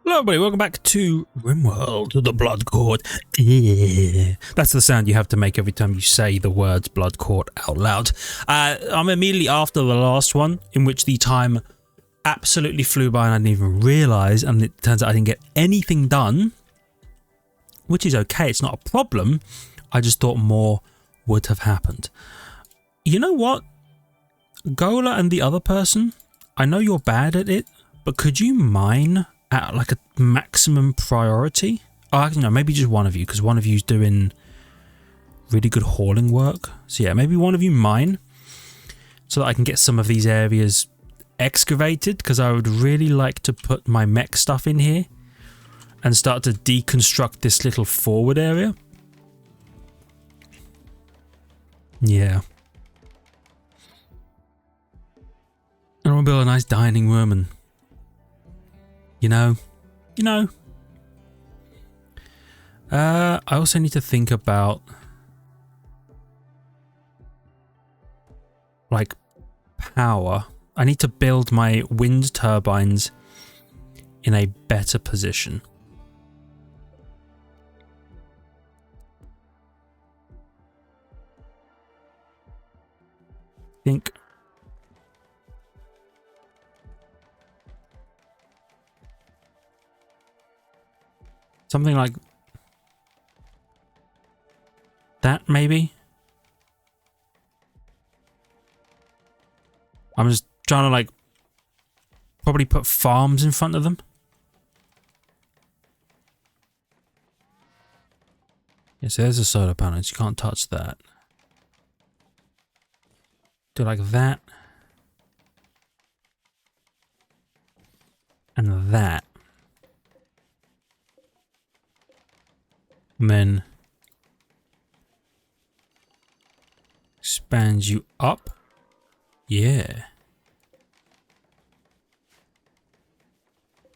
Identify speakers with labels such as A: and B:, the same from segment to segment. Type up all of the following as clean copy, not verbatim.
A: Hello everybody, welcome back to Rimworld, the Blood Court. Yeah. That's the sound you have to make every time you say the words Blood Court out loud. I'm immediately after the last one, in which the time absolutely flew by and I didn't even realise, and it turns out I didn't get anything done, which is okay, it's not a problem. I just thought more would have happened. You know what? Gola and the other person, I know you're bad at it, but could you mine at like a maximum priority? Oh, actually no, maybe just one of you, because one of you's doing really good hauling work. So yeah, maybe one of you mine, so that I can get some of these areas excavated, because I would really like to put my mech stuff in here and start to deconstruct this little forward area. Yeah. I want to build a nice dining room and you know. I also need to think about like power. I need to build my wind turbines in a better position. Think. Something like that, maybe? I'm just trying to, like, probably put farms in front of them. Yeah, so there's the solar panels. You can't touch that. Do like that. And that. And then expand you up. Yeah.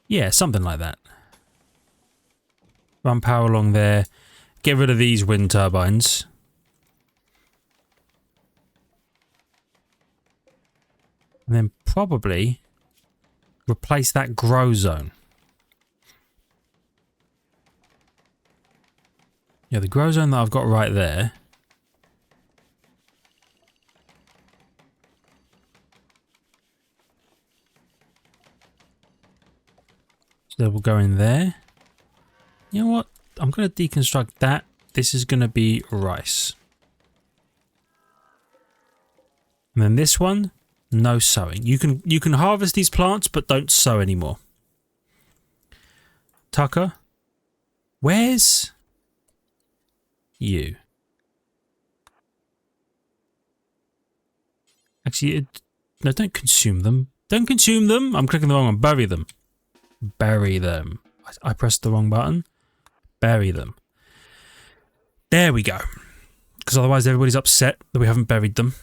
A: Yeah, something like that. Run power along there. Get rid of these wind turbines. And then probably replace that grow zone. Yeah, the grow zone that I've got right there. So we'll go in there. You know what? I'm going to deconstruct that. This is going to be rice. And then this one, no sowing. You can harvest these plants, but don't sow anymore. Tucker, where's you? Actually, no, don't consume them. Don't consume them. I'm clicking the wrong one. Bury them. Bury them. I pressed the wrong button. Bury them. There we go. Because otherwise everybody's upset that we haven't buried them.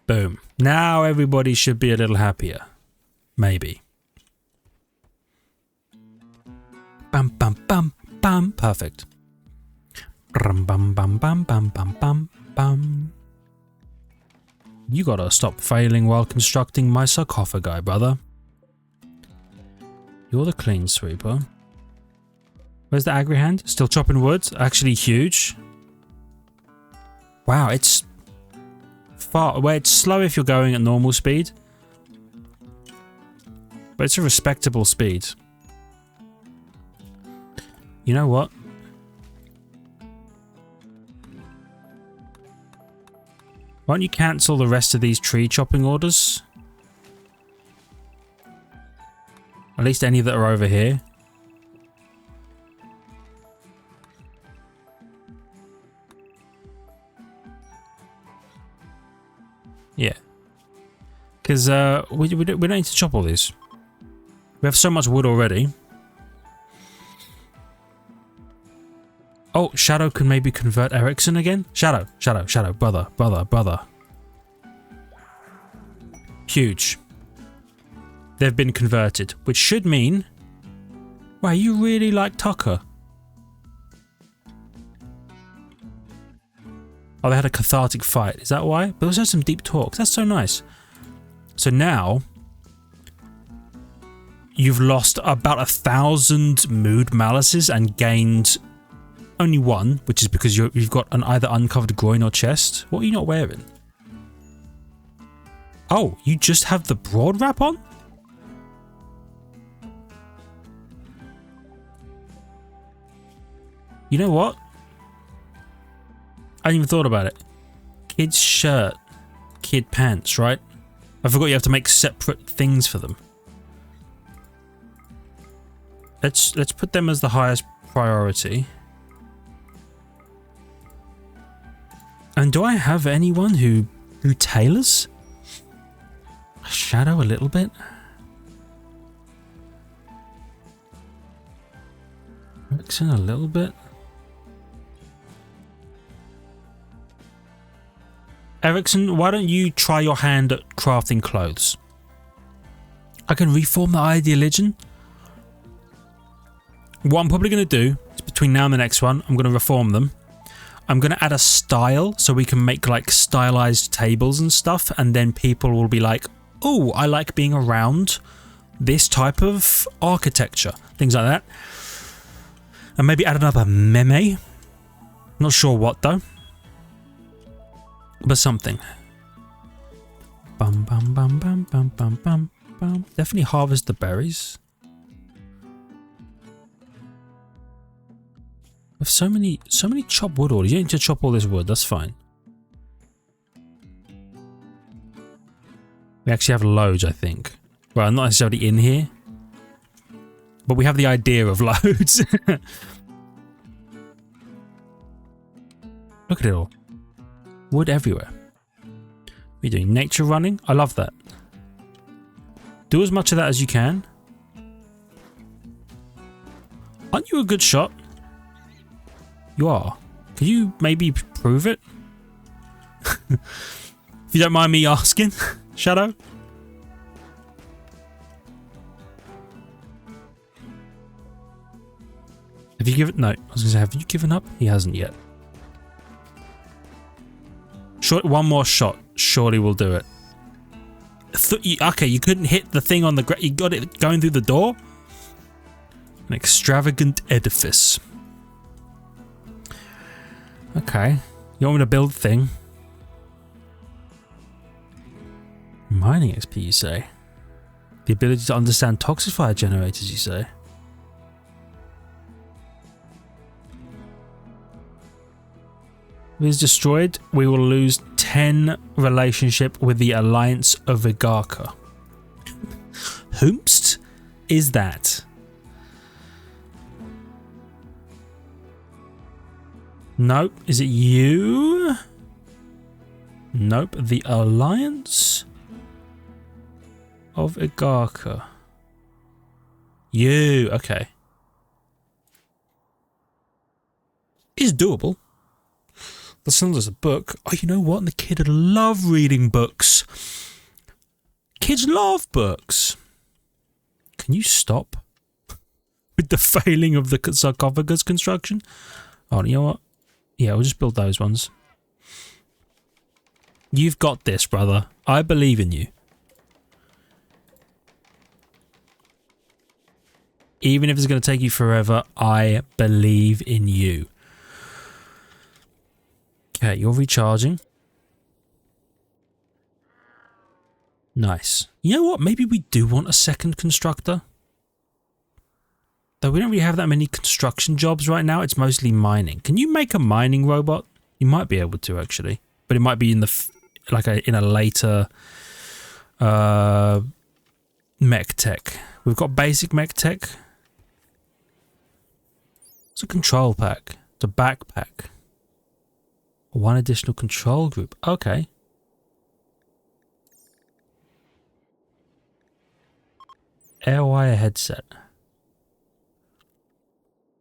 A: Boom. Now everybody should be a little happier. Maybe. Bam, bam, bam, bam. Perfect. Bam, bam, bam, bam, bam, bam, bam, bam. You gotta stop failing while constructing my sarcophagi, brother. You're the clean sweeper. Where's the agri hand? Still chopping wood? Actually huge. Wow, it's far away. It's slow if you're going at normal speed. But it's a respectable speed. You know what? Why don't you cancel the rest of these tree chopping orders? At least any that are over here. Yeah. Because we don't need to chop all these. We have so much wood already. Oh, Shadow can maybe convert Ericsson again? Shadow, brother. Huge. They've been converted, which should mean... Wow, you really like Tucker. Oh, they had a cathartic fight. Is that why? But also some deep talks. That's so nice. So now, you've lost about 1,000 mood malices and gained only one, which is because you've got an either uncovered groin or chest. What are you not wearing? Oh, you just have the broad wrap on? You know what? I hadn't even thought about it. Kid's shirt, kid pants, right? I forgot you have to make separate things for them. Let's put them as the highest priority. And do I have anyone who tailors? Shadow a little bit. Mix in a little bit. Erickson, why don't you try your hand at crafting clothes? I can reform the Ideal Legion. What I'm probably going to do is between now and the next one, I'm going to reform them. I'm going to add a style so we can make like stylized tables and stuff, and then people will be like, oh, I like being around this type of architecture. Things like that. And maybe add another meme. Not sure what though. But something. Bum bum bum bum bum bum bum bum. Definitely harvest the berries. With so many chopped wood orders. You don't need to chop all this wood, that's fine. We actually have loads, I think. Well, not necessarily in here. But we have the idea of loads. Look at it all. Wood everywhere. What are you doing? Nature running? I love that. Do as much of that as you can. Aren't you a good shot? You are. Can you maybe prove it? If you don't mind me asking, Shadow? Have you given... No, I was going to say, have you given up? He hasn't yet. One more shot. Surely we'll do it. Okay, you couldn't hit the thing on the ground. You got it going through the door? An extravagant edifice. Okay. You want me to build the thing? Mining XP, you say? The ability to understand toxifier generators, you say? If it is destroyed, we will lose 10 relationship with the Alliance of Igarka. Whomst is that? Nope. Is it you? Nope. The Alliance of Igarka. You. Okay. Is doable. That sounds as a book. Oh, you know what? The kid would love reading books. Kids love books. Can you stop with the failing of the sarcophagus construction? Oh, you know what? Yeah, we'll just build those ones. You've got this, brother. I believe in you. Even if it's going to take you forever, I believe in you. Okay, you're recharging. Nice. You know what? Maybe we do want a second constructor. Though we don't really have that many construction jobs right now. It's mostly mining. Can you make a mining robot? You might be able to, actually. But it might be in the in a later mech tech. We've got basic mech tech. It's a control pack. It's a backpack. One additional control group. Okay. Airwire headset.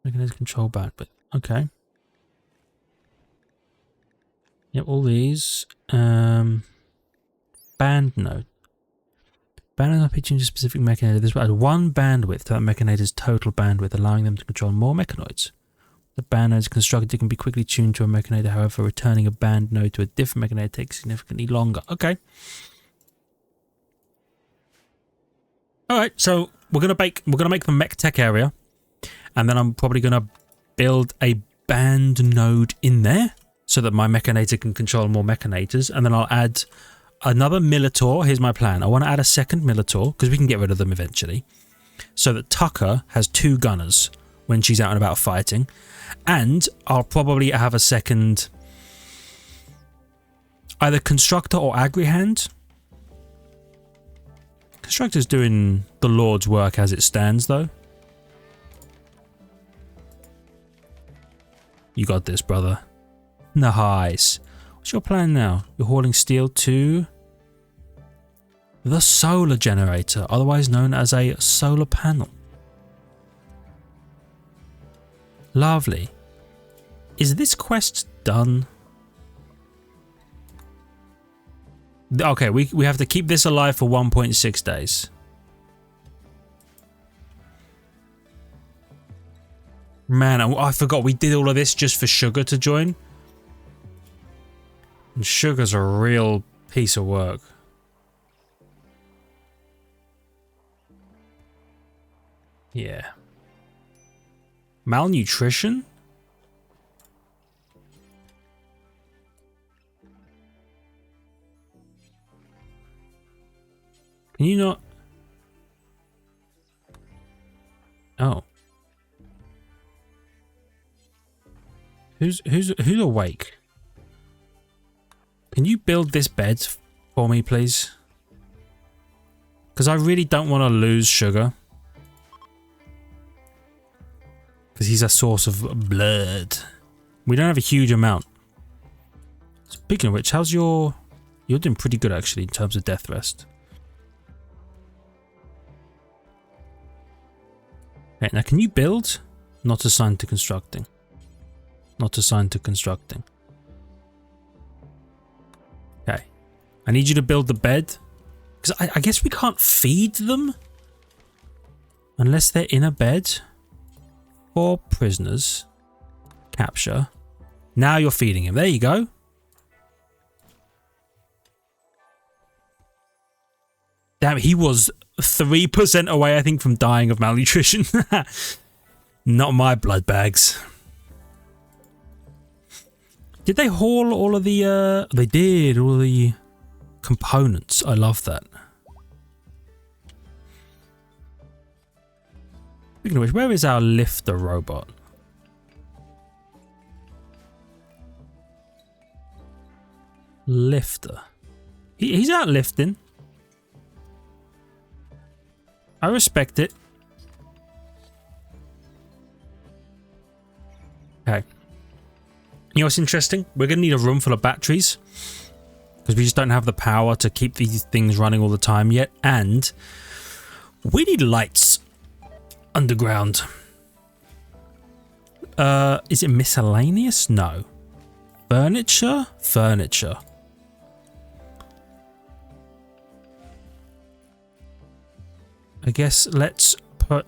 A: Mechanism control bandwidth. Okay. Yep, all these. Band node. Band node pitching to specific mechanizer. This adds one bandwidth to that mechanizator's total bandwidth, allowing them to control more mechanoids. The band node is constructed can be quickly tuned to a mechanizer, however, returning a band node to a different mechanizer takes significantly longer. Okay. Alright, so we're gonna make the mech tech area, and then I'm probably gonna build a band node in there so that my mechanator can control more mechanators, and then I'll add another Militor. Here's my plan. I want to add a second Militor because we can get rid of them eventually, so that Tucker has 2 gunners when she's out and about fighting, and I'll probably have a second either constructor or agri-hand. Constructor's doing the Lord's work as it stands, though. You got this, brother. Nice. What's your plan now? You're hauling steel to the solar generator, otherwise known as a solar panel. Lovely. Is this quest done? Okay, we have to keep this alive for 1.6 days. Man, I forgot we did all of this just for Sugar to join. And Sugar's a real piece of work. Yeah. Malnutrition? Can you not? Oh. Who's awake? Can you build this bed for me, please? Because I really don't want to lose Sugar. Because he's a source of blood. We don't have a huge amount. Speaking of which, how's your... You're doing pretty good, actually, in terms of death rest. Okay, now can you build? Not assigned to constructing. Not assigned to constructing. Okay. I need you to build the bed. Because I guess we can't feed them. Unless they're in a bed. 4 prisoners. Capture. Now you're feeding him. There you go. Damn, he was 3% away, I think, from dying of malnutrition. Not my blood bags. Did they haul all of the, they did, all the components. I love that. Speaking of which, where is our lifter robot? Lifter. He's out lifting. I respect it. Okay. You know what's interesting? We're going to need a room full of batteries. Because we just don't have the power to keep these things running all the time yet. And we need lights underground. Is it miscellaneous? No. Furniture? Furniture. I guess let's put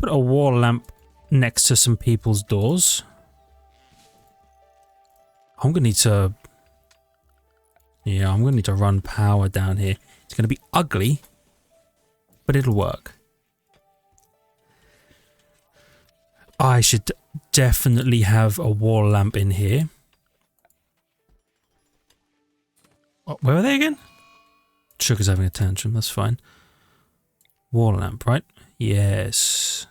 A: a wall lamp next to some people's doors. I'm gonna need to run power down here. It's gonna be ugly, but it'll work. I should definitely have a wall lamp in here. Oh, where are they again? Sugar's having a tantrum, that's fine. Wall lamp, right? Yes.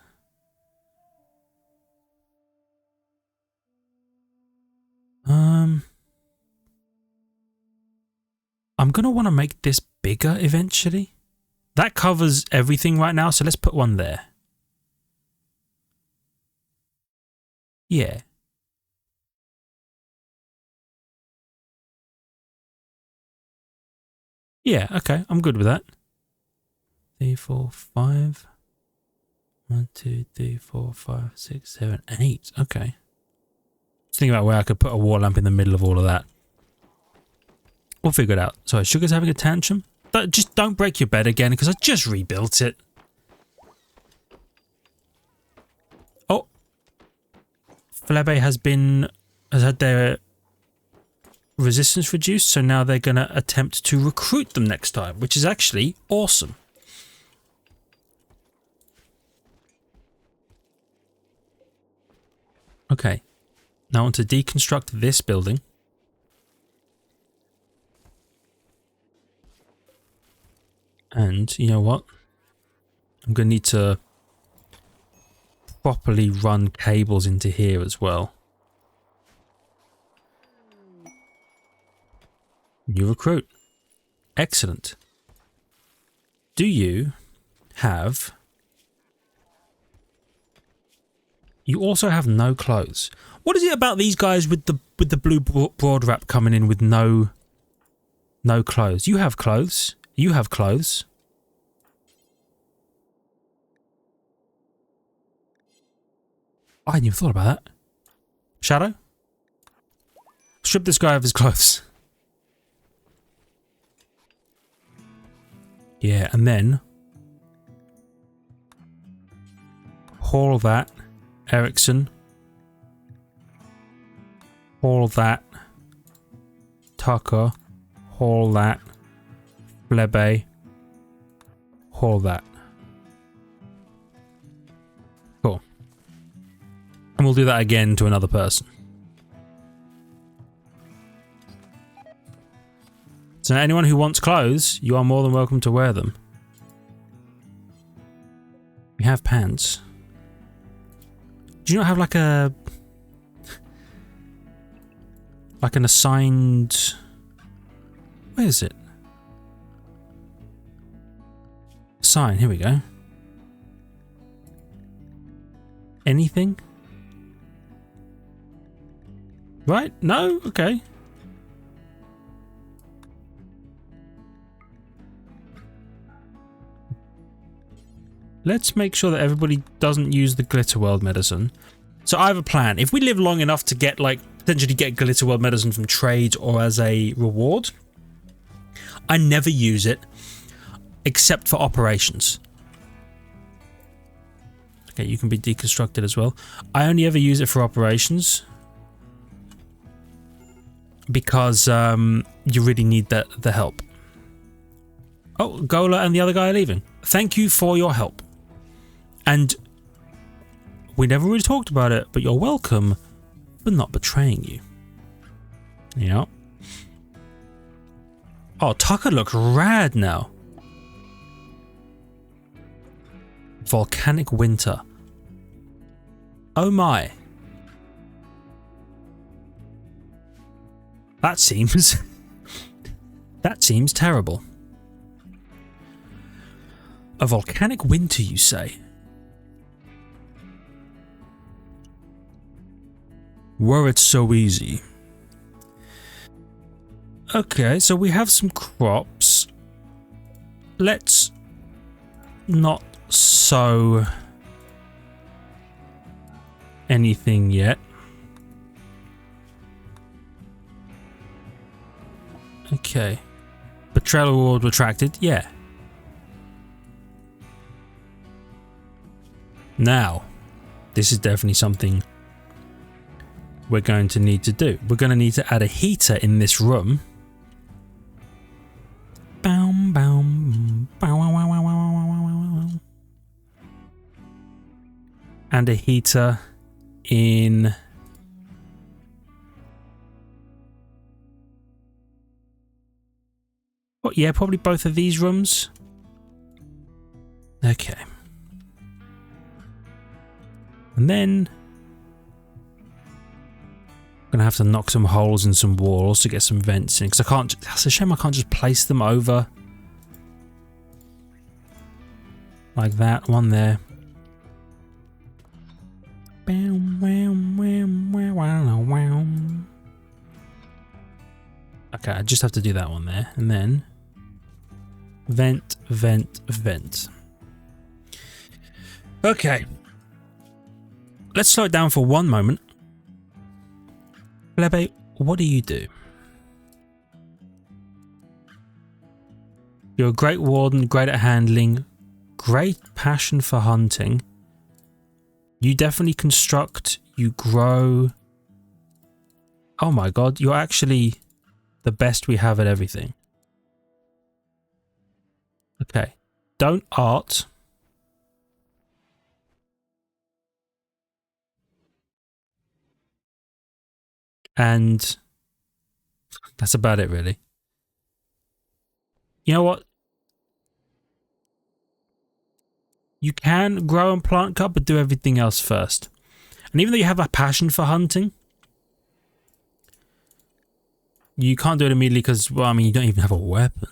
A: I'm gonna want to make this bigger eventually. That covers everything right now, so let's put one there. Yeah. Yeah, okay, I'm good with that. 3, 4, 5. 1, 2, 3, 4, 5, 6, 7, 8. Okay. Just thinking about where I could put a wall lamp in the middle of all of that. We'll figure it out. Sorry, Sugar's having a tantrum. But just don't break your bed again, because I just rebuilt it. Oh. Flebe has had their resistance reduced, so now they're going to attempt to recruit them next time, which is actually awesome. Okay, now I want to deconstruct this building. And you know what? I'm going to need to properly run cables into here as well. New recruit. Excellent. Do you have... You also have no clothes. What is it about these guys with the blue broad wrap coming in with no clothes? You have clothes. You have clothes. I hadn't even thought about that. Shadow? Strip this guy of his clothes. Yeah, and then haul that, Ericsson. Haul that, Tucker. Haul that, Flebe. Haul that. Cool. And we'll do that again to another person. So anyone who wants clothes, you are more than welcome to wear them. We have pants. Do you not have like a... like an assigned... Where is it? Sign, here we go. Anything? Right? No? Okay. Let's make sure that everybody doesn't use the Glitter World medicine. So I have a plan. If we live long enough to get, like, potentially get Glitter World medicine from trade or as a reward, I never use it except for operations. Okay, you can be deconstructed as well. I only ever use it for operations because you really need the help. Oh, Gola and the other guy are leaving. Thank you for your help. And we never really talked about it, but you're welcome for not betraying you. Yeah. Oh, Tucker looks rad now. Volcanic winter. Oh my. That seems... that seems terrible. A volcanic winter, you say? Were it so easy. Okay, so we have some crops. Let's not sow anything yet. Okay. Betrayal reward retracted, yeah. Now, this is definitely something we're going to need to do. We're going to need to add a heater in this room. And a heater in... Oh, yeah, probably both of these rooms. Okay. And then... I'm gonna have to knock some holes in some walls to get some vents in, because I can't... That's a shame I can't just place them over. Like that, one there. Okay, I just have to do that one there, and then... Vent, vent, vent. Okay. Let's slow it down for one moment. Flebe, what do you do? You're a great warden, great at handling, great passion for hunting. You definitely construct, you grow. Oh my god, you're actually the best we have at everything. Okay. Don't art. And that's about it, really. You know what? You can grow and plant cut, but do everything else first. And even though you have a passion for hunting, you can't do it immediately because, well, I mean, you don't even have a weapon.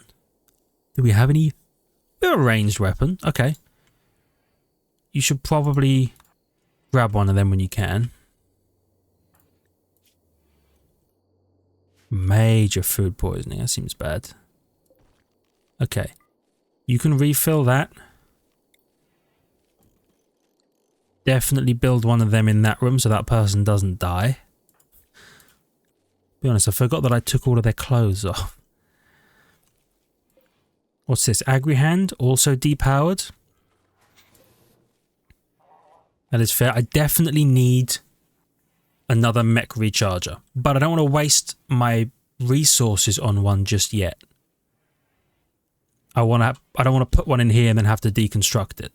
A: Do we have any? We have a ranged weapon. Okay. You should probably grab one of them when you can. Major food poisoning. That seems bad. Okay. You can refill that. Definitely build one of them in that room so that person doesn't die. Be honest, I forgot that I took all of their clothes off. What's this? Agrihand, also depowered. That is fair. I definitely need another mech recharger, but I don't want to waste my resources on one just yet. I don't want to put one in here and then have to deconstruct it.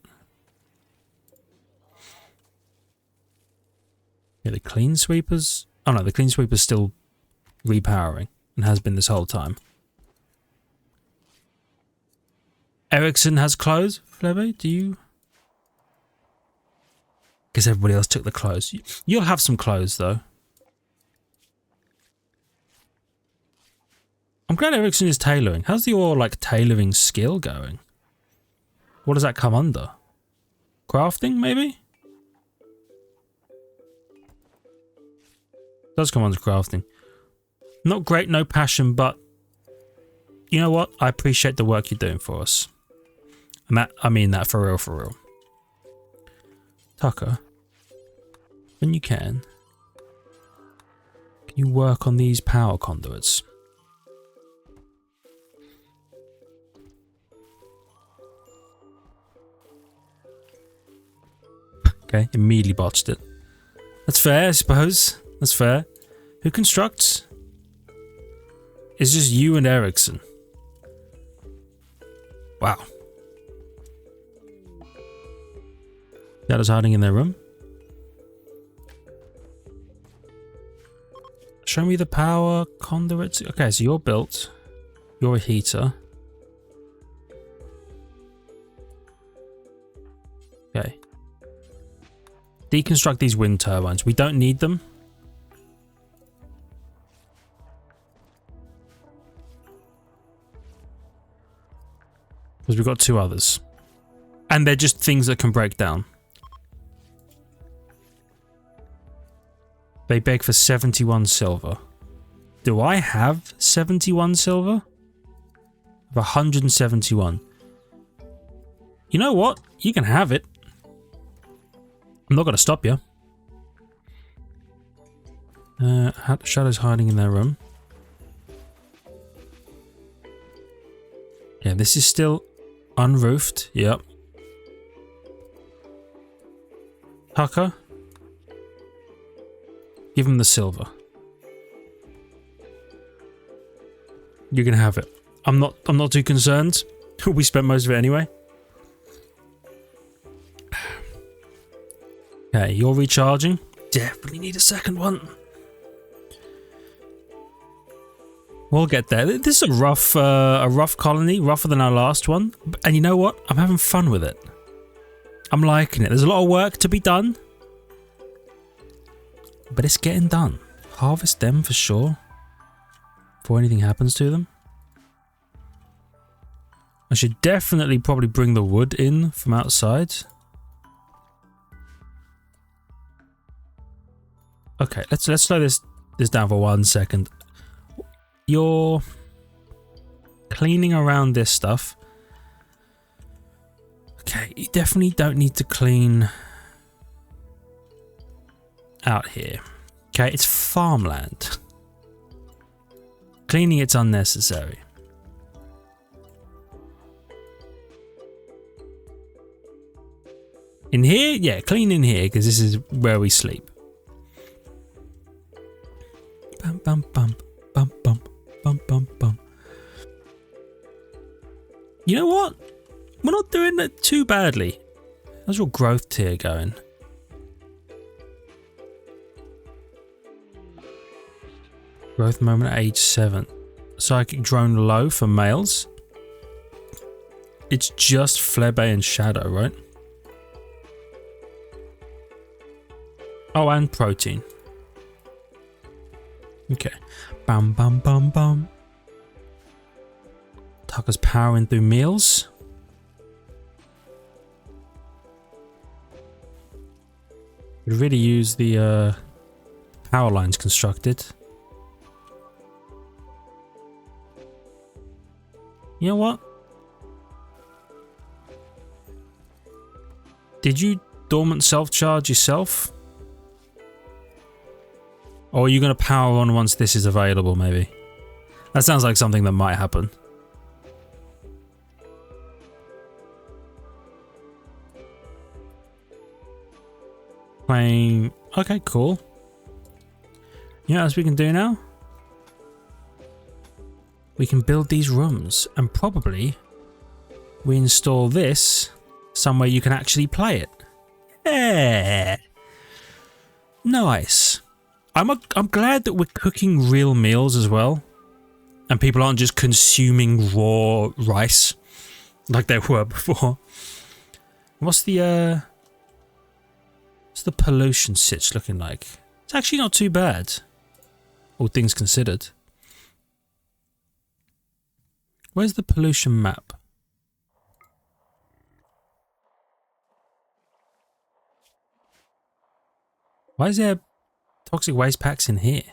A: Yeah, the clean sweepers. Oh no, the clean sweeper's still repowering and has been this whole time. Ericsson has clothes. Flebe, do you? Guess everybody else took the clothes. You'll have some clothes though. I'm glad Ericsson is tailoring. How's your like tailoring skill going? What does that come under? Crafting maybe? Does come under crafting. Not great, no passion, but you know what? I appreciate the work you're doing for us. And that, I mean that for real, for real. Tucker, when you can you work on these power conduits? Okay, immediately botched it. That's fair, I suppose. That's fair. Who constructs? It's just you and Ericsson. Wow. Shadow's hiding in their room. Show me the power conduits. Okay, so you're built. You're a heater. Okay. Deconstruct these wind turbines. We don't need them. Because we've got two others. And they're just things that can break down. They beg for 71 silver. Do I have 71 silver? I have 171. You know what? You can have it. I'm not going to stop you. Shadow's hiding in their room. Yeah, this is still unroofed. Yep. Tucker. Give him the silver. You can have it. I'm not too concerned. We spent most of it anyway. Okay, you're recharging. Definitely need a second one. We'll get there. This is a rough colony, rougher than our last one. And you know what? I'm having fun with it. I'm liking it. There's a lot of work to be done. But it's getting done. Harvest them for sure. Before anything happens to them. I should definitely probably bring the wood in from outside. Okay, let's slow this down for 1 second. You're cleaning around this stuff. Okay, you definitely don't need to clean out here. Okay, it's farmland. Cleaning it's unnecessary. In here? Yeah, clean in here because this is where we sleep. Bum, bum, bum, bum, bum, bum, bum, bum. You know what? We're not doing it too badly. How's your growth tier going? Growth moment at age 7. Psychic drone low for males. It's just Flebe and Shadow, right? Oh, and protein. Okay. Bam, bam, bam, bam. Tucker's powering through meals. We really use the power lines constructed. You know what? Did you dormant self-charge yourself? Or are you going to power on once this is available, maybe? That sounds like something that might happen. Playing... Okay, cool. You know what else we can do now? We can build these rooms, and probably we install this somewhere you can actually play it. Yeah. Nice. I'm glad that we're cooking real meals as well, and people aren't just consuming raw rice like they were before. What's the pollution sitch looking like? It's actually not too bad, all things considered. Where's the pollution map? Why is there toxic waste packs in here?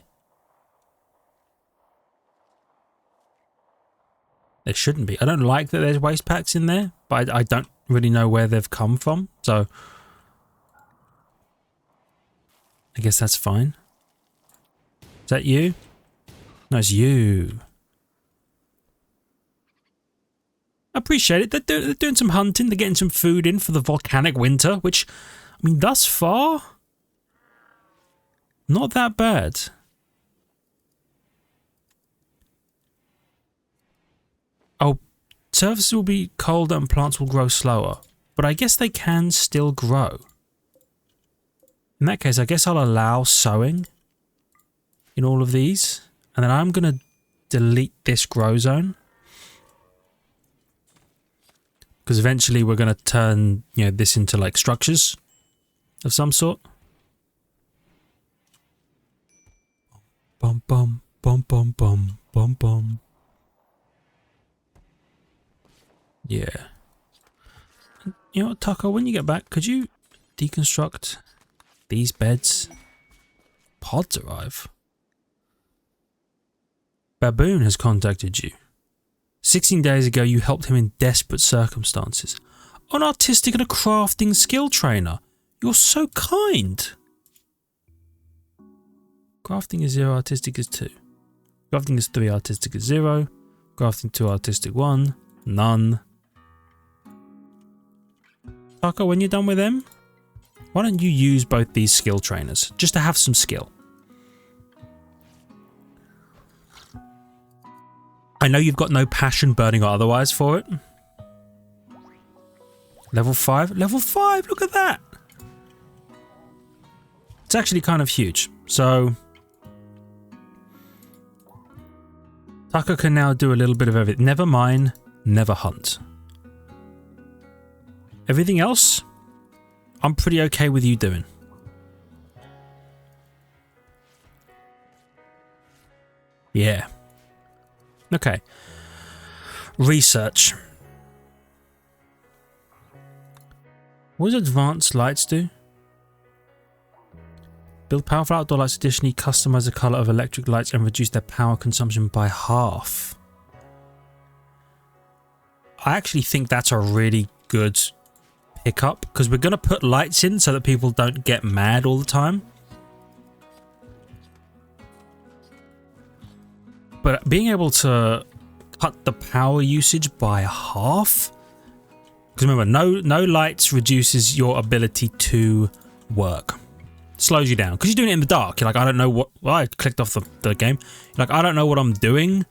A: There shouldn't be. I don't like that there's waste packs in there, but I don't really know where they've come from, so I guess that's fine. Is that you? No, it's you. I appreciate it. They're doing some hunting. They're getting some food in for the volcanic winter, which, I mean, thus far, not that bad. Oh, surfaces will be colder and plants will grow slower, but I guess they can still grow. In that case, I guess I'll allow sowing in all of these, and then I'm going to delete this grow zone. Because eventually we're going to turn, you know, this into like structures of some sort. Bum bum bum bum bum bum bum. Yeah. You know what, Tucker, when you get back, could you deconstruct these beds? Pods arrive. Baboon has contacted you. 16 days ago, you helped him in desperate circumstances. An artistic and a crafting skill trainer. You're so kind. Crafting is 0, artistic is 2. Crafting is 3, artistic is 0. Crafting 2, artistic 1. None. Tucker, when you're done with them, why don't you use both these skill trainers, just to have some skill. I know you've got no passion burning or otherwise for it. Level 5? Level 5, look at that! It's actually kind of huge. So Tucker can now do a little bit of everything. Never mine, never hunt. Everything else, I'm pretty okay with you doing. Yeah. Okay. Research. What does advanced lights do? Build powerful outdoor lights, additionally customize the color of electric lights and reduce their power consumption by half. I actually think that's a really good pickup, because we're going to put lights in so that people don't get mad all the time. But being able to cut the power usage by half, because remember, no lights reduces your ability to work. Slows you down because you're doing it in the dark. You're like, I don't know what. Well, I clicked off the game. You're like, I don't know what I'm doing.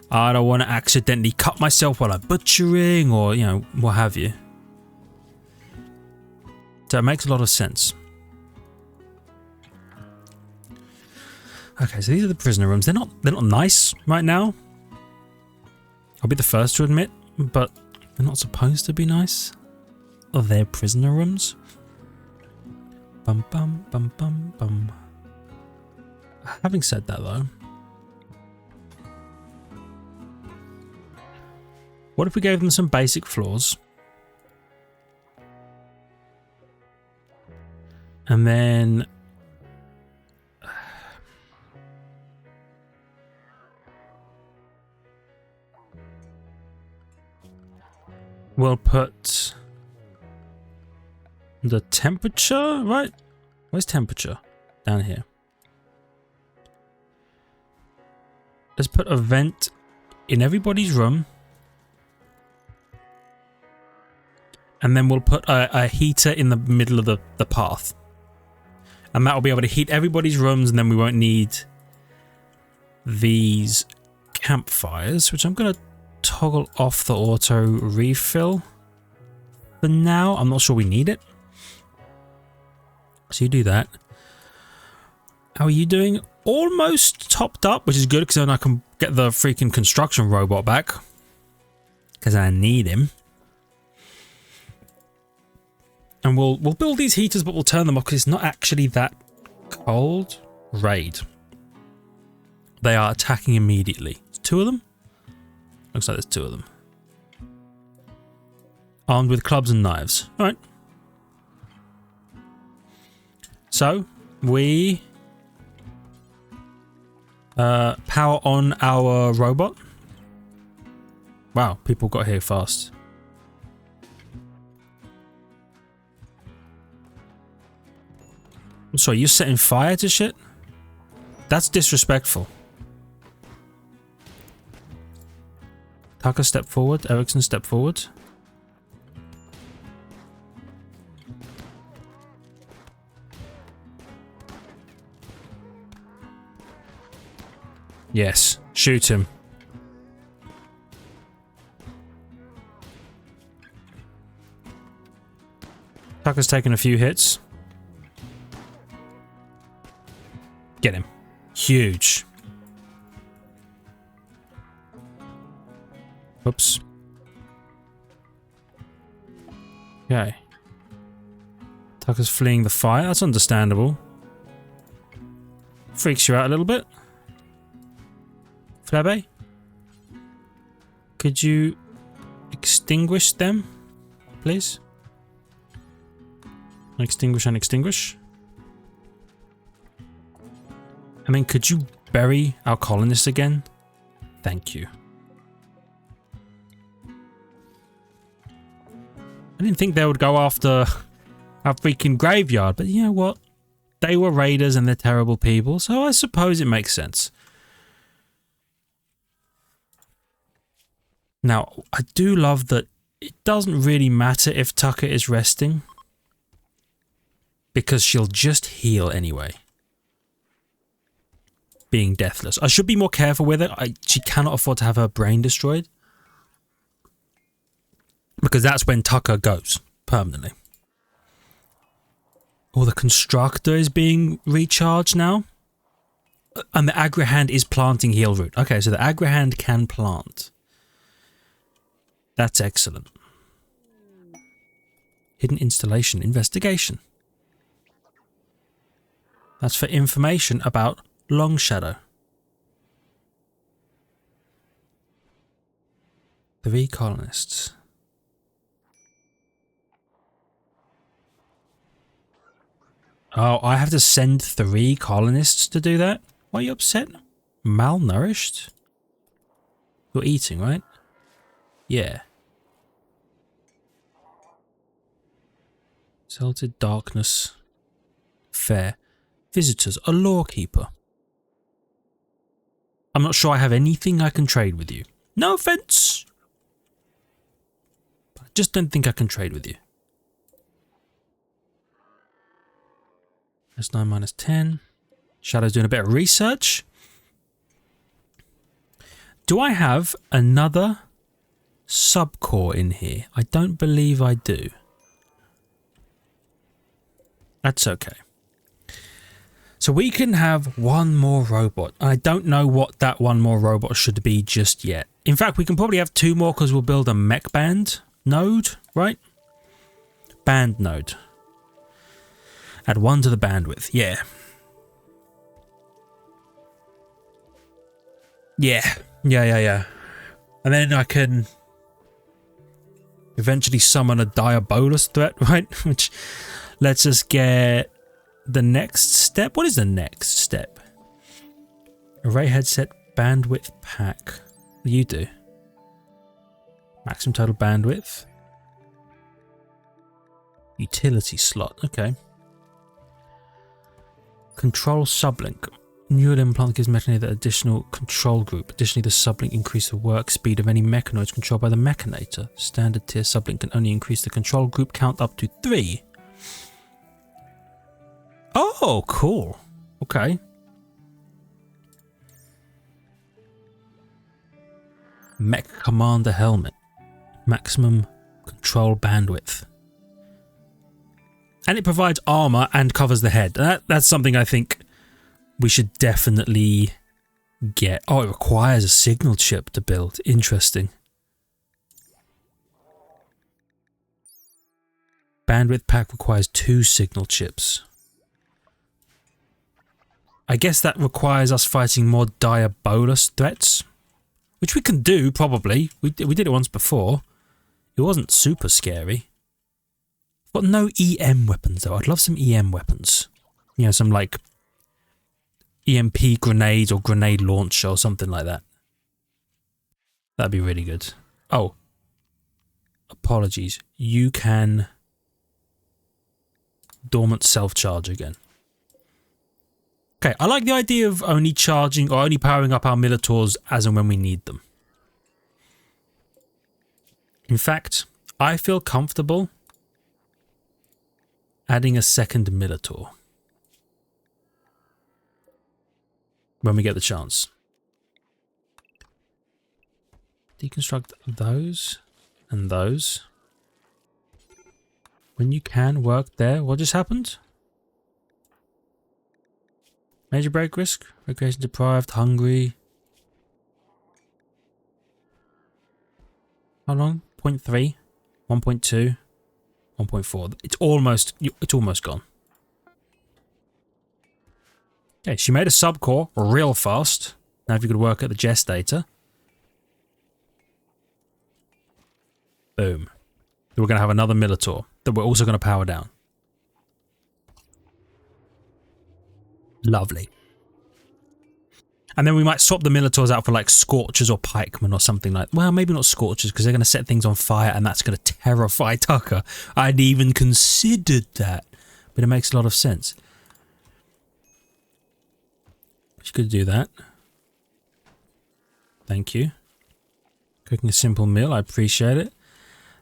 A: I don't want to accidentally cut myself while I'm butchering or, you know, what have you. So it makes a lot of sense. Okay, so these are the prisoner rooms. They're not nice right now. I'll be the first to admit, but they're not supposed to be nice. Oh, they're prisoner rooms. Bum bum bum bum bum. Having said that though, what if we gave them some basic floors? And then we'll put the temperature, right? Where's temperature? Down here. Let's put a vent in everybody's room. And then we'll put a heater in the middle of the path. And that will be able to heat everybody's rooms, and then we won't need these campfires, which I'm going to toggle off the auto refill for now. I'm not sure we need it. So you do that. How are you doing? Almost topped up, which is good because then I can get the freaking construction robot back. Because I need him. And we'll build these heaters, but we'll turn them off because it's not actually that cold. Raid. They are attacking immediately. There's 2 of them? Looks like there's 2 of them. Armed with clubs and knives. Alright. So, we power on our robot. Wow, people got here fast. I'm sorry, you're setting fire to shit? That's disrespectful. Tucker, step forward. Erickson, step forward. Yes, shoot him. Tucker's taken a few hits. Get him. Huge. Oops. Okay. Tucker's fleeing the fire. That's understandable. Freaks you out a little bit. Flabé? Could you extinguish them, please? Extinguish and extinguish. I mean, could you bury our colonists again? Thank you. I didn't think they would go after our freaking graveyard, but you know what? They were raiders and they're terrible people, so I suppose it makes sense. Now, I do love that it doesn't really matter if Tucker is resting, because she'll just heal anyway. Being deathless. I should be more careful with it. She cannot afford to have her brain destroyed. Because that's when Tucker goes permanently. Oh, the constructor is being recharged now. And the aggro hand is planting heal root. Okay, so the aggro hand can plant. That's excellent. Hidden installation investigation. That's for information about Long Shadow. 3 colonists. Oh, I have to send 3 colonists to do that? Why are you upset? Malnourished? You're eating, right? Yeah. Salted darkness. Fair. Visitors. A lawkeeper. I'm not sure I have anything I can trade with you. No offense. But I just don't think I can trade with you. That's 9 minus 10. Shadow's doing a bit of research. Do I have another subcore in here? I don't believe I do. That's okay. So we can have one more robot. I don't know what that one more robot should be just yet. In fact, we can probably have two more because we'll build a mech band node, right? Band node. Add one to the bandwidth. Yeah. Yeah. And then I can eventually summon a Diabolus threat, right? Which lets us get the next step. What is the next step? Array headset bandwidth pack. What do you do? Maximum total bandwidth. Utility slot. Okay. Control sublink. Neural implant gives Mechanoid the additional control group. Additionally, the sublink increases the work speed of any mechanoids controlled by the mechanator. Standard tier sublink can only increase the control group count up to 3. Oh, cool. Okay. Mech Commander Helmet. Maximum control bandwidth. And it provides armor and covers the head. That's something I think we should definitely get. Oh, it requires a signal chip to build. Interesting. Bandwidth pack requires 2 signal chips. I guess that requires us fighting more Diabolus threats, which we can do, probably. We did it once before. It wasn't super scary. Got no EM weapons, though. I'd love some EM weapons. You know, some, like, EMP grenades or grenade launcher or something like that. That'd be really good. Oh. Apologies. You can dormant self-charge again. Okay, I like the idea of only charging or only powering up our Militaurs as and when we need them. In fact, I feel comfortable adding a second Militaur when we get the chance. Deconstruct those and those. When you can work there, what just happened? Major break risk, recreation deprived, hungry. How long? 0.3, 1.2, 1.4. It's almost gone. Okay, she made a subcore real fast. Now if you could work at the gestator. Boom. Then we're going to have another Militaur that we're also going to power down. Lovely. And then we might swap the Militaurs out for like Scorchers or Pikemen or something like... Well, maybe not Scorchers because they're going to set things on fire and that's going to terrify Tucker. I hadn't even considered that. But it makes a lot of sense. You could do that. Thank you. Cooking a simple meal, I appreciate it.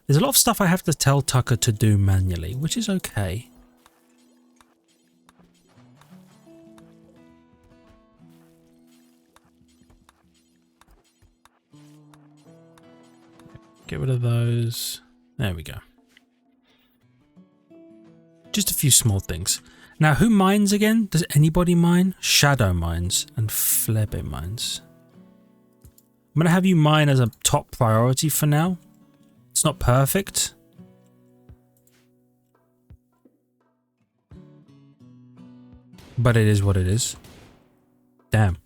A: There's a lot of stuff I have to tell Tucker to do manually, which is okay. Get rid of those. There we go. Just a few small things. Now, who mines again? Does anybody mine? Shadow mines and Flebe mines. I'm going to have you mine as a top priority for now. It's not perfect. But it is what it is. Damn.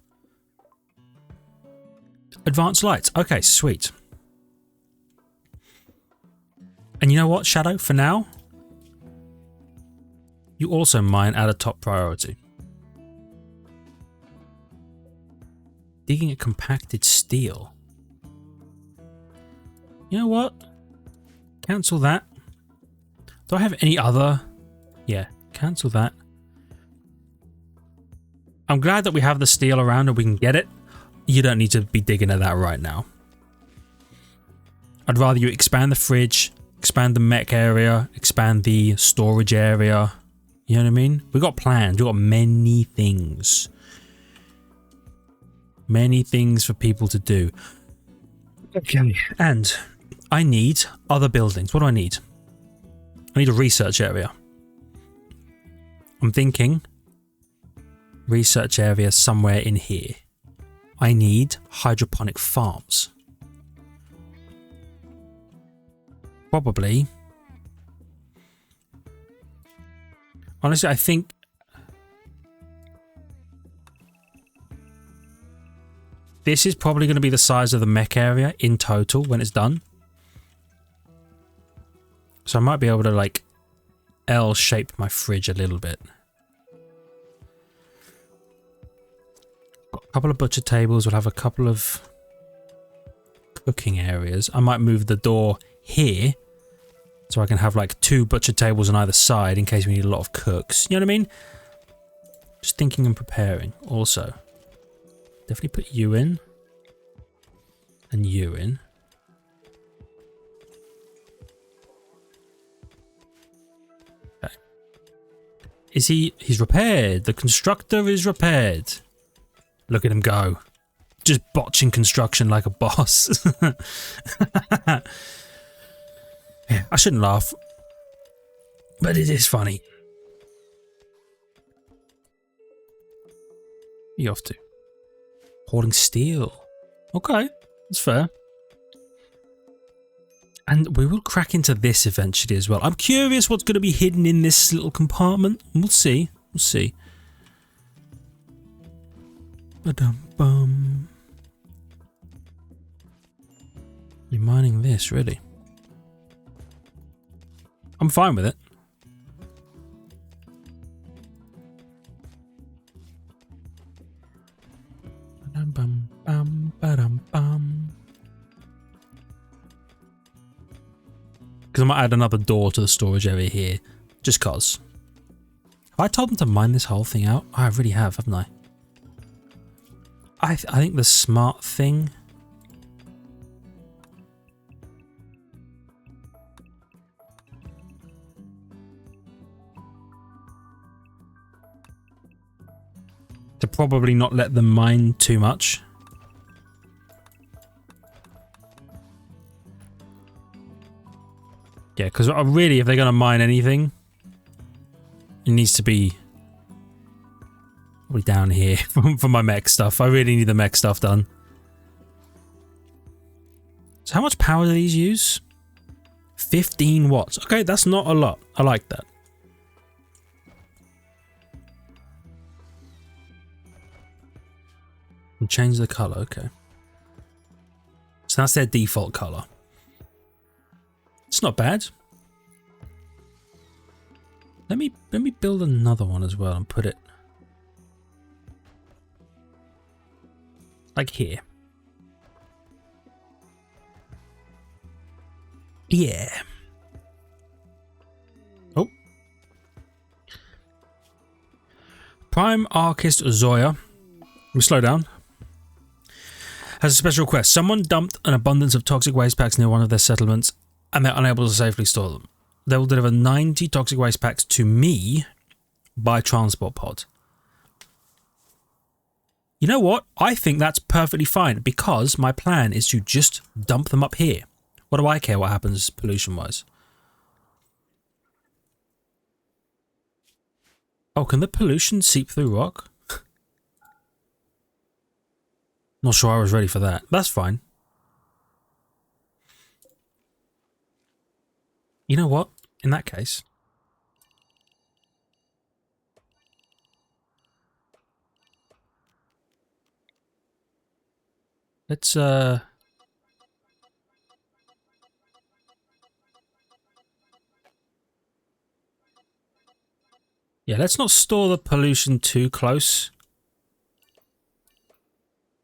A: Advanced lights. Okay, sweet. And you know what, Shadow? For now, you also mine at a top priority. Digging at compacted steel. You know what? Cancel that. Do I have any other? Yeah, cancel that. I'm glad that we have the steel around and we can get it. You don't need to be digging at that right now. I'd rather you expand the fridge, expand the mech area, expand the storage area. You know what I mean? We've got plans. We've got many things. Many things for people to do. Okay. And I need other buildings. What do I need? I need a research area. I'm thinking research area somewhere in here. I need hydroponic farms. Probably. Honestly, I think this is probably going to be the size of the mech area in total when it's done. So I might be able to like L-shape my fridge a little bit. Got a couple of butcher tables. We'll have a couple of cooking areas. I might move the door here so I can have like 2 butcher tables on either side in case we need a lot of cooks. You know what I mean? Just thinking and preparing. Also, definitely put you in and you in. Okay. Is he's repaired. The constructor is repaired. Look at him go. Just botching construction like a boss. Yeah, I shouldn't laugh, but it is funny. You off to? Hoarding steel. Okay, that's fair. And we will crack into this eventually as well. I'm curious what's going to be hidden in this little compartment. We'll see. We'll see. Ba-dum-bum. You're mining this, really? I'm fine with it. Because I might add another door to the storage area here. Just cause. Have I told them to mine this whole thing out? I really have, haven't I? I think the smart thing... to probably not let them mine too much. Yeah, because really, if they're going to mine anything, it needs to be probably down here for my mech stuff. I really need the mech stuff done. So how much power do these use? 15 watts. Okay, that's not a lot. I like that. And change the color, okay. So that's their default color. It's not bad. Let me build another one as well and put it like here. Yeah. Oh. Prime Archist Zoya. Let me slow down. Has a special request. Someone dumped an abundance of toxic waste packs near one of their settlements and they're unable to safely store them. They will deliver 90 toxic waste packs to me by transport pod. You know what? I think that's perfectly fine because my plan is to just dump them up here. What do I care what happens pollution-wise? Oh, can the pollution seep through rock? Not sure I was ready for that. That's fine. You know what? In that case... let's, yeah, let's not store the pollution too close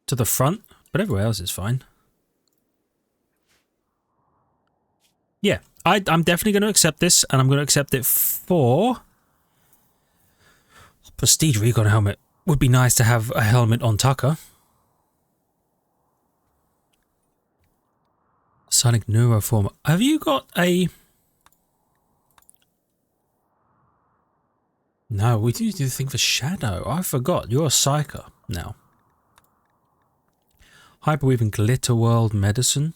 A: to the front, but everywhere else is fine. Yeah, I'm definitely going to accept this, and I'm going to accept it for... Prestige Recon helmet. Would be nice to have a helmet on Tucker. Sonic Neuroformer. Have you got a... No, we do the thing for Shadow. I forgot. You're a Psyker now. Hyperweave and Glitter World Medicine.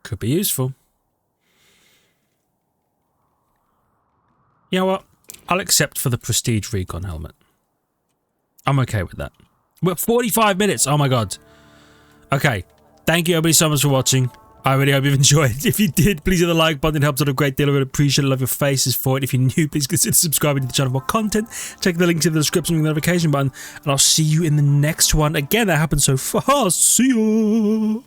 A: Could be useful. You know what? I'll accept for the Prestige Recon helmet. I'm okay with that. We're at 45 minutes. Oh my god. Okay. Thank you everybody so much for watching. I really hope you've enjoyed. If you did, please hit the like button. It helps out a great deal. I really appreciate it. Love your faces for it. If you're new, please consider subscribing to the channel for more content. Check the link in the description with the notification button. And I'll see you in the next one. Again, that happened so fast. See you.